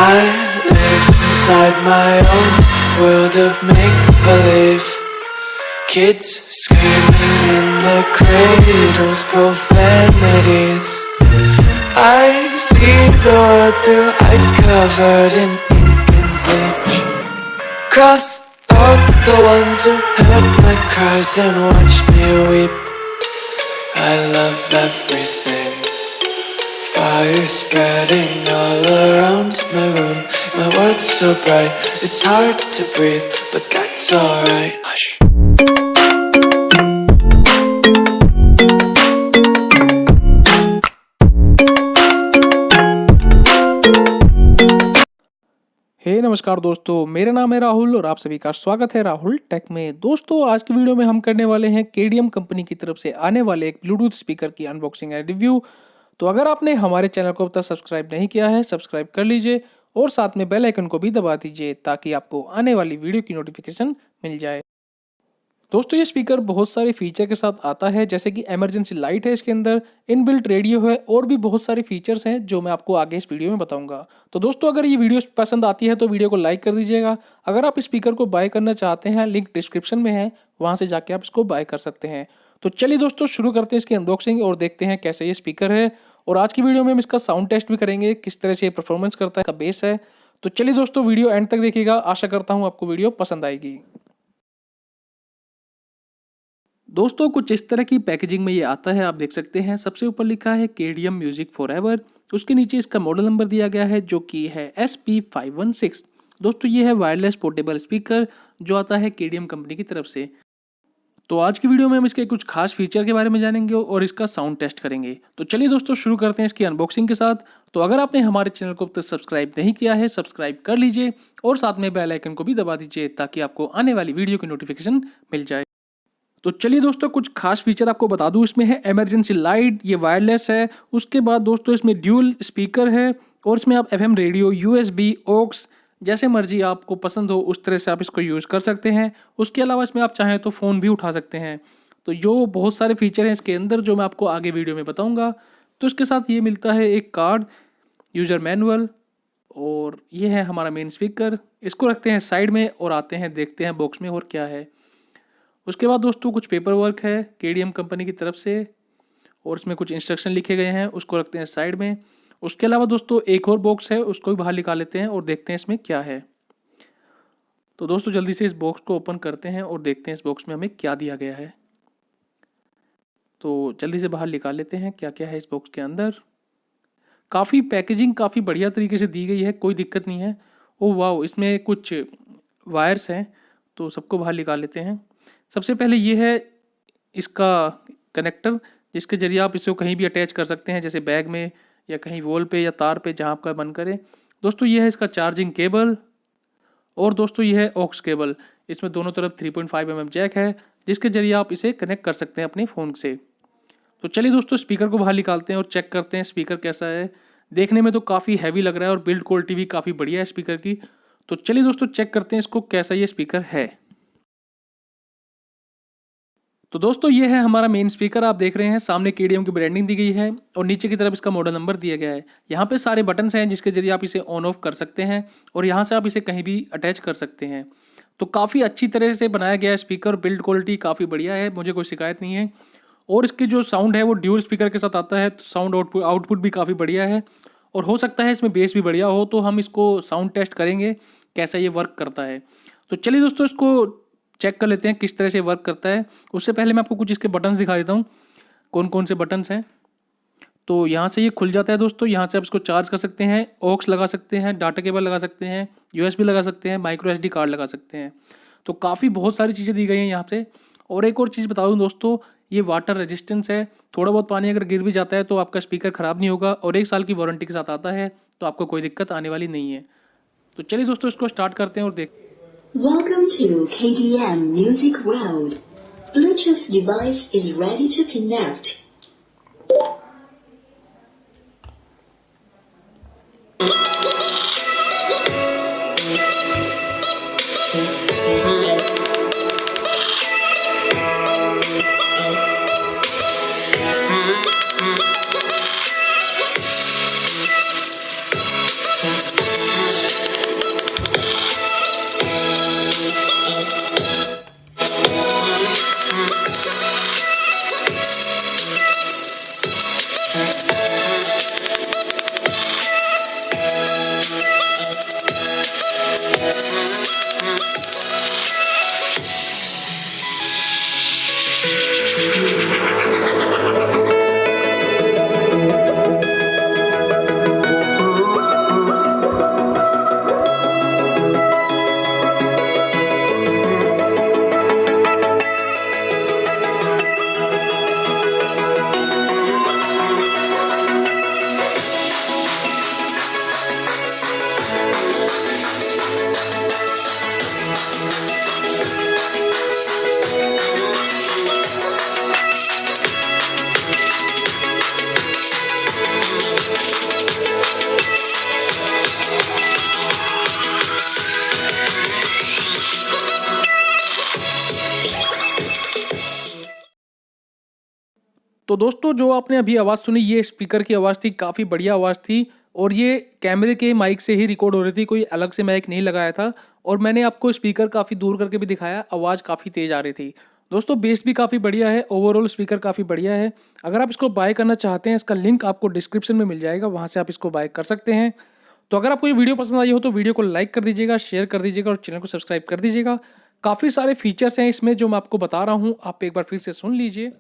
I live inside my own world of make-believe. Kids screaming in the cradles, profanities. I see the world through ice covered in ink and bleach. Cross out the ones who heard my cries and watched me weep. I love everything. Fire spreading all around my room. My world's so bright, it's hard to breathe, but that's alright. Hush. नमस्कार दोस्तों, मेरा नाम है राहुल और आप सभी का स्वागत है राहुल टेक में। दोस्तों आज की वीडियो में हम करने वाले हैं KDM कंपनी की तरफ से आने वाले एक ब्लूटूथ स्पीकर की अनबॉक्सिंग एंड रिव्यू। तो अगर आपने हमारे चैनल को अब तक सब्सक्राइब नहीं किया है, सब्सक्राइब कर लीजिए और साथ में बेल आइकन को भी दबा दीजिए ताकि आपको आने वाली वीडियो की नोटिफिकेशन मिल जाए। दोस्तों ये स्पीकर बहुत सारे फीचर के साथ आता है, जैसे कि इमरजेंसी लाइट है इसके अंदर, इनबिल्ट रेडियो है और भी बहुत सारे फीचर्स हैं जो मैं आपको आगे इस वीडियो में बताऊंगा। तो दोस्तों अगर ये वीडियो पसंद आती है तो वीडियो को लाइक कर दीजिएगा। अगर आप इस स्पीकर को बाय करना चाहते हैं, लिंक डिस्क्रिप्शन में है, वहां से जाके आप इसको बाय कर सकते हैं। तो चलिए दोस्तों शुरू करते हैं इसकी अनबॉक्सिंग और देखते हैं कैसे ये स्पीकर है। और आज की वीडियो में हम इसका साउंड टेस्ट भी करेंगे, किस तरह से ये परफॉर्मेंस करता है, का बेस है। तो चलिए दोस्तों वीडियो एंड तक देखिएगा, आशा करता हूँ आपको वीडियो पसंद आएगी। दोस्तों कुछ इस तरह की पैकेजिंग में ये आता है, आप देख सकते हैं। सबसे ऊपर लिखा है KDM म्यूजिक फॉरएवर, उसके नीचे इसका मॉडल नंबर दिया गया है जो कि है SP516। दोस्तों ये है वायरलेस पोर्टेबल स्पीकर जो आता है KDM कंपनी की तरफ से। तो आज की वीडियो में हम इसके कुछ खास फीचर के बारे में जानेंगे और इसका साउंड टेस्ट करेंगे। तो चलिए दोस्तों शुरू करते हैं इसकी अनबॉक्सिंग के साथ। तो अगर आपने हमारे चैनल को अब तक सब्सक्राइब नहीं किया है, सब्सक्राइब कर लीजिए और साथ में बेल आइकन को भी दबा दीजिए ताकि आपको आने वाली वीडियो की नोटिफिकेशन मिल जाए। तो चलिए दोस्तों कुछ खास फीचर आपको बता दूं। इसमें है इमरजेंसी लाइट, ये वायरलेस है। उसके बाद दोस्तों इसमें ड्यूल स्पीकर है और इसमें आप FM रेडियो, USB, ऑक्स जैसे मर्जी आपको पसंद हो उस तरह से आप इसको यूज़ कर सकते हैं। उसके अलावा इसमें आप चाहें तो फ़ोन भी उठा सकते हैं। तो जो बहुत सारे फीचर हैं इसके अंदर जो मैं आपको आगे वीडियो में बताऊँगा। तो इसके साथ ये मिलता है एक कार्ड, यूज़र मैनुअल और ये है हमारा मेन स्पीकर। इसको रखते हैं साइड में और आते हैं देखते हैं बॉक्स में और क्या है। उसके बाद दोस्तों कुछ पेपर वर्क है KDM कंपनी की तरफ से और इसमें कुछ इंस्ट्रक्शन लिखे गए हैं, उसको रखते हैं साइड में। उसके अलावा दोस्तों एक और बॉक्स है, उसको भी बाहर निकाल लेते हैं और देखते हैं इसमें क्या है। तो दोस्तों जल्दी से इस बॉक्स को ओपन करते हैं और देखते हैं इस बॉक्स में हमें क्या दिया गया है। तो जल्दी से बाहर निकाल लेते हैं क्या क्या है इस बॉक्स के अंदर। काफ़ी पैकेजिंग काफ़ी बढ़िया तरीके से दी गई है, कोई दिक्कत नहीं है। ओह वाह, इसमें कुछ वायर्स हैं तो सबको बाहर निकाल लेते हैं। सबसे पहले ये है इसका कनेक्टर, जिसके जरिए आप इसको कहीं भी अटैच कर सकते हैं, जैसे बैग में या कहीं वॉल पे या तार पे, जहाँ आपका मन करे। दोस्तों ये है इसका चार्जिंग केबल और दोस्तों ये है ऑक्स केबल। इसमें दोनों तरफ 3.5 mm जैक है जिसके जरिए आप इसे कनेक्ट कर सकते हैं अपने फ़ोन से। तो चलिए दोस्तों स्पीकर को बाहर निकालते हैं और चेक करते हैं स्पीकर कैसा है। देखने में तो काफ़ी हैवी लग रहा है और बिल्ड क्वालिटी भी काफ़ी बढ़िया है स्पीकर की। तो चलिए दोस्तों चेक करते हैं इसको कैसा ये स्पीकर है। तो दोस्तों ये है हमारा मेन स्पीकर, आप देख रहे हैं सामने KDM की ब्रांडिंग दी गई है और नीचे की तरफ इसका मॉडल नंबर दिया गया है। यहाँ पे सारे बटन्स हैं जिसके जरिए आप इसे ऑन ऑफ कर सकते हैं और यहाँ से आप इसे कहीं भी अटैच कर सकते हैं। तो काफ़ी अच्छी तरह से बनाया गया है स्पीकर, बिल्ड क्वालिटी काफ़ी बढ़िया है, मुझे कोई शिकायत नहीं है। और इसके जो साउंड है वो ड्यूल स्पीकर के साथ आता है, तो साउंड आउटपुट भी काफ़ी बढ़िया है और हो सकता है इसमें बेस भी बढ़िया हो। तो हम इसको साउंड टेस्ट करेंगे कैसा ये वर्क करता है। तो चलिए दोस्तों इसको चेक कर लेते हैं किस तरह से वर्क करता है। उससे पहले मैं आपको कुछ इसके बटन्स दिखा देता हूँ, कौन कौन से बटन्स हैं। तो यहाँ से ये खुल जाता है दोस्तों, यहाँ से आप इसको चार्ज कर सकते हैं, ऑक्स लगा सकते हैं, डाटा केबल लगा सकते हैं, USB लगा सकते हैं, माइक्रो SD कार्ड लगा सकते हैं। तो काफ़ी बहुत सारी चीज़ें दी गई हैं यहाँ से। और एक और चीज़ बता दूँ दोस्तों, ये वाटर रेजिस्टेंस है, थोड़ा बहुत पानी अगर गिर भी जाता है तो आपका स्पीकर ख़राब नहीं होगा और 1 साल की वारंटी के साथ आता है, तो आपको कोई दिक्कत आने वाली नहीं है। तो चलिए दोस्तों इसको स्टार्ट करते हैं और देख। Welcome to KDM Music World. Bluetooth device is ready to connect. तो दोस्तों जो आपने अभी आवाज़ सुनी ये स्पीकर की आवाज़ थी, काफ़ी बढ़िया आवाज़ थी और ये कैमरे के माइक से ही रिकॉर्ड हो रही थी, कोई अलग से माइक नहीं लगाया था। और मैंने आपको स्पीकर काफ़ी दूर करके भी दिखाया, आवाज़ काफ़ी तेज़ आ रही थी। दोस्तों बेस भी काफ़ी बढ़िया है, ओवरऑल स्पीकर काफ़ी बढ़िया है। अगर आप इसको बाय करना चाहते हैं, इसका लिंक आपको डिस्क्रिप्शन में मिल जाएगा, वहाँ से आप इसको बाय कर सकते हैं। तो अगर आपको ये वीडियो पसंद आई हो तो वीडियो को लाइक कर दीजिएगा, शेयर कर दीजिएगा और चैनल को सब्सक्राइब कर दीजिएगा। काफ़ी सारे फीचर्स हैं इसमें जो मैं आपको बता रहा हूँ, आप एक बार फिर से सुन लीजिए।